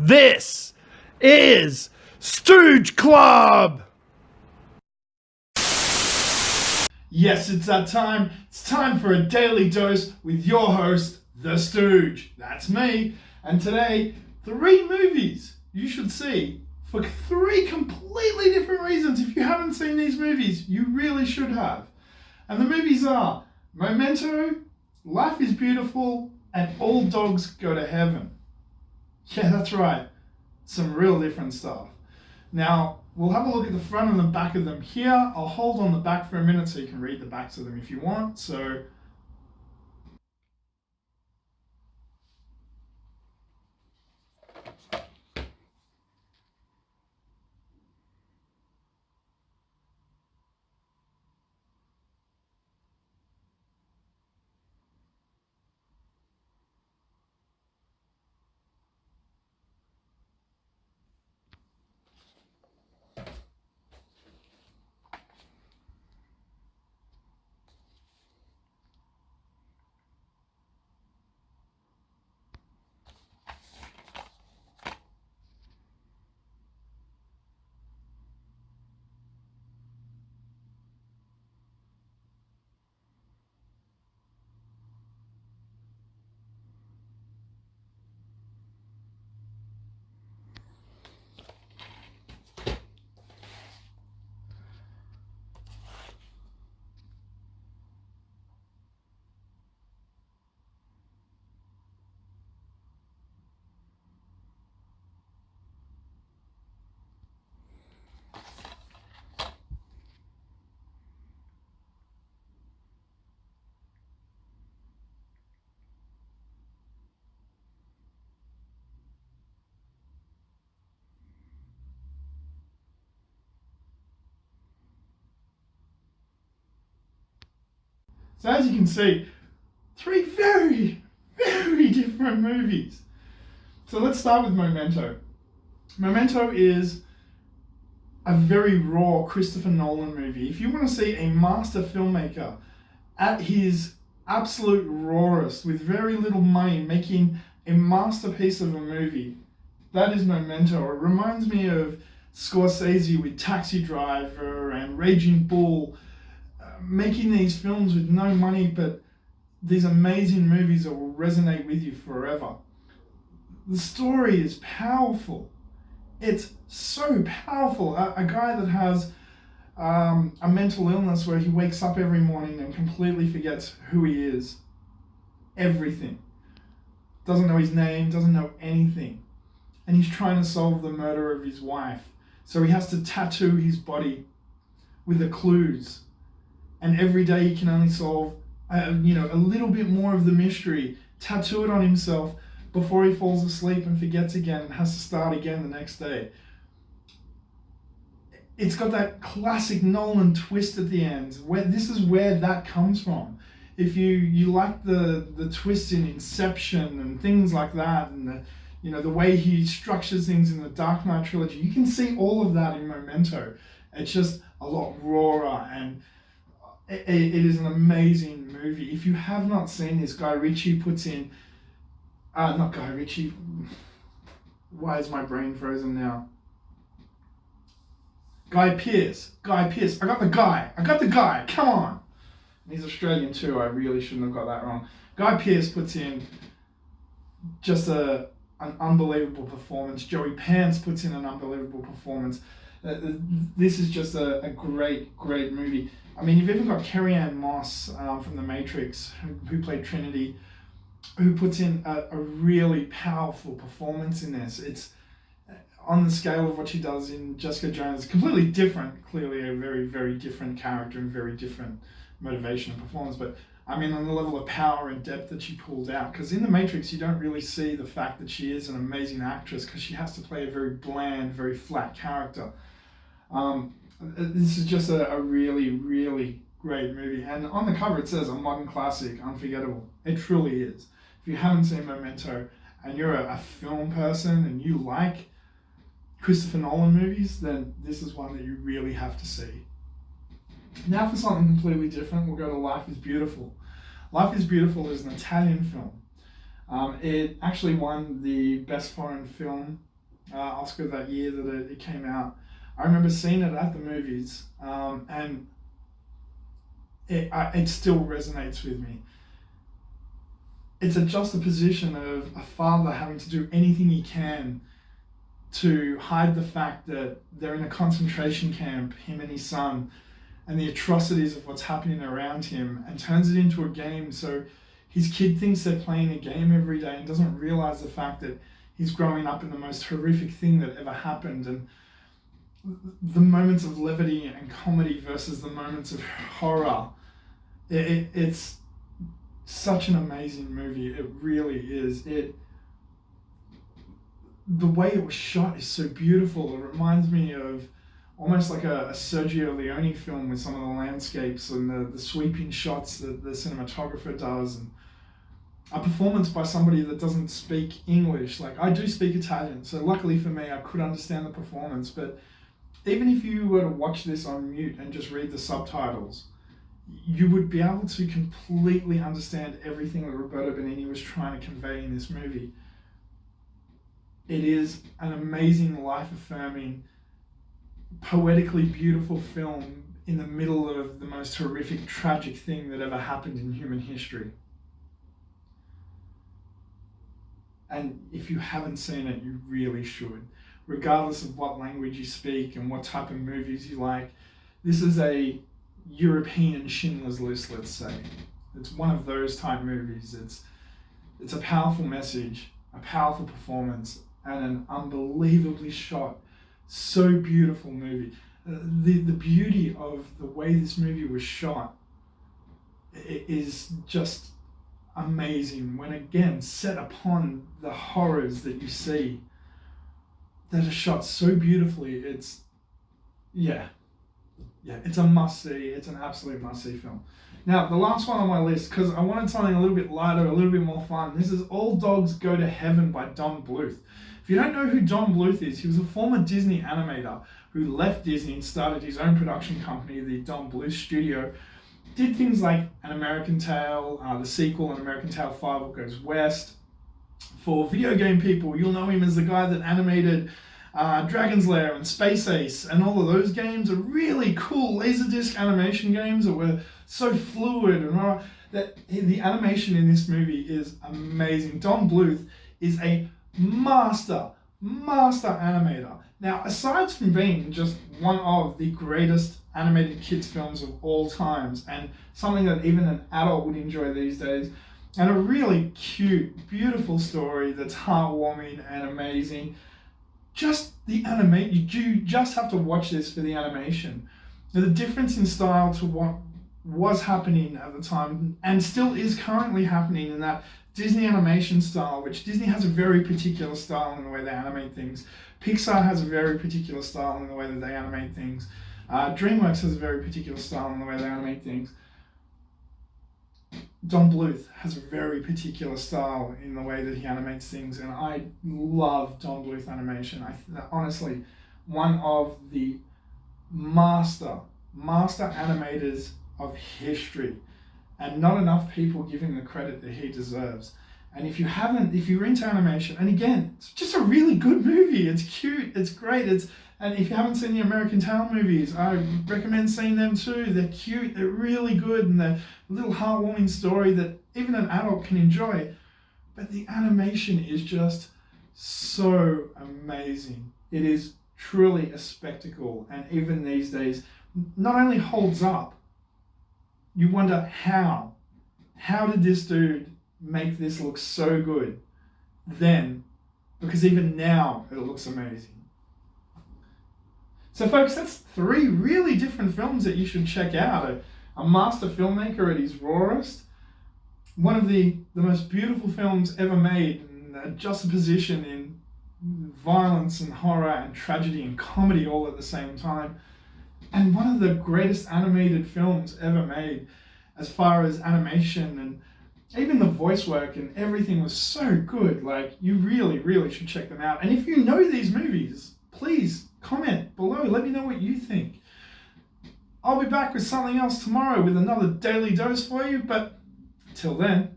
This is Stooge Club! Yes, it's that time. It's time for a daily dose with your host, the Stooge. That's me. And today, 3 movies you should see for 3 completely different reasons. If you haven't seen these movies, you really should have. And the movies are Memento, Life is Beautiful, and All Dogs Go to Heaven. Yeah, that's right. Some real different stuff. Now, we'll have a look at the front and the back of them here. I'll hold on the back for a minute so you can read the backs of them if you want. So as you can see, 3 very, very different movies. So let's start with Memento. Memento is a very raw Christopher Nolan movie. If you want to see a master filmmaker at his absolute rawest, with very little money, making a masterpiece of a movie, that is Memento. It reminds me of Scorsese with Taxi Driver and Raging Bull, making these films with no money, but these amazing movies that will resonate with you forever. The story is powerful. It's so powerful. A guy that has a mental illness where he wakes up every morning and completely forgets who he is. Everything. Doesn't know his name, doesn't know anything. And he's trying to solve the murder of his wife. So he has to tattoo his body with the clues. And every day he can only solve a little bit more of the mystery, tattoo it on himself before he falls asleep and forgets again and has to start again the next day. It's got that classic Nolan twist at the end. This is where that comes from. If you like the twist in Inception and things like that, and the way he structures things in the Dark Knight trilogy, you can see all of that in Memento. It's just a lot rawer, and it is an amazing movie. If you have not seen this, Guy Ritchie puts in... not Guy Ritchie. Why is my brain frozen now? Guy Pearce. I got the guy. Come on. He's Australian too. I really shouldn't have got that wrong. Guy Pearce puts in just an unbelievable performance. Joey Pants puts in an unbelievable performance. This is just a great, great movie. I mean, you've even got Carrie-Anne Moss from The Matrix, who played Trinity, who puts in a really powerful performance in this. It's on the scale of what she does in Jessica Jones, completely different, clearly a very, very different character and very different motivation and performance. But I mean, on the level of power and depth that she pulls out, because in The Matrix, you don't really see the fact that she is an amazing actress, because she has to play a very bland, very flat character. This is just a really, really great movie. And on the cover it says a modern classic, unforgettable. It truly is. If you haven't seen Memento and you're a film person and you like Christopher Nolan movies, then this is one that you really have to see. Now for something completely different, we'll go to Life is Beautiful. Life is Beautiful is an Italian film. It actually won the Best Foreign Film Oscar that year that it came out. I remember seeing it at the movies, and it still resonates with me. It's a juxtaposition of a father having to do anything he can to hide the fact that they're in a concentration camp, him and his son, and the atrocities of what's happening around him, and turns it into a game. So his kid thinks they're playing a game every day and doesn't realize the fact that he's growing up in the most horrific thing that ever happened. And the moments of levity and comedy versus the moments of horror, it's such an amazing movie. It really is. The way it was shot is so beautiful. It reminds me of almost like a Sergio Leone film with some of the landscapes and the sweeping shots that the cinematographer does, and a performance by somebody that doesn't speak English. Like, I do speak Italian, so luckily for me I could understand the performance, but even if you were to watch this on mute and just read the subtitles, you would be able to completely understand everything that Roberto Benigni was trying to convey in this movie. It is an amazing, life-affirming, poetically beautiful film in the middle of the most horrific, tragic thing that ever happened in human history. And if you haven't seen it, you really should. Regardless of what language you speak and what type of movies you like, this is a European Schindler's List, let's say. It's one of those type movies. It's a powerful message, a powerful performance, and an unbelievably shot, so beautiful movie. The beauty of the way this movie was shot is just amazing when, again, set upon the horrors that you see that are shot so beautifully. It's a must-see. It's an absolute must-see film. Now, the last one on my list, because I wanted something a little bit lighter, a little bit more fun. This is All Dogs Go to Heaven by Don Bluth. If you don't know who Don Bluth is, he was a former Disney animator who left Disney and started his own production company, the Don Bluth Studio. Did things like An American Tail, the sequel, An American Tail 5 Goes West. For video game people, you'll know him as the guy that animated Dragon's Lair and Space Ace, and all of those games are really cool Laserdisc animation games that were so fluid, and that the animation in this movie is amazing. Don Bluth is a master animator. Now, aside from being just one of the greatest animated kids films of all times, and something that even an adult would enjoy these days, and a really cute, beautiful story that's heartwarming and amazing. Just the animation, you just have to watch this for the animation. Now, the difference in style to what was happening at the time, and still is currently happening, in that Disney animation style, which Disney has a very particular style in the way they animate things. Pixar has a very particular style in the way that they animate things. DreamWorks has a very particular style in the way they animate things. Don Bluth has a very particular style in the way that he animates things, and I love Don Bluth animation. Honestly, one of the master animators of history, and not enough people give him the credit that he deserves. And if you're into animation, and again, it's just a really good movie. It's cute, it's great, and if you haven't seen the American Tail movies, I recommend seeing them too. They're cute, they're really good, and they're a little heartwarming story that even an adult can enjoy. But the animation is just so amazing. It is truly a spectacle, and even these days, not only holds up, you wonder how did this dude make this look so good then, because even now it looks amazing. So folks, that's 3 really different films that you should check out. A master filmmaker at his rawest, one of the most beautiful films ever made, and a juxtaposition in violence and horror and tragedy and comedy all at the same time, and one of the greatest animated films ever made as far as animation, and even the voice work and everything was so good. Like, you really, really should check them out. And if you know these movies, please comment below. Let me know what you think. I'll be back with something else tomorrow with another daily dose for you, but till then,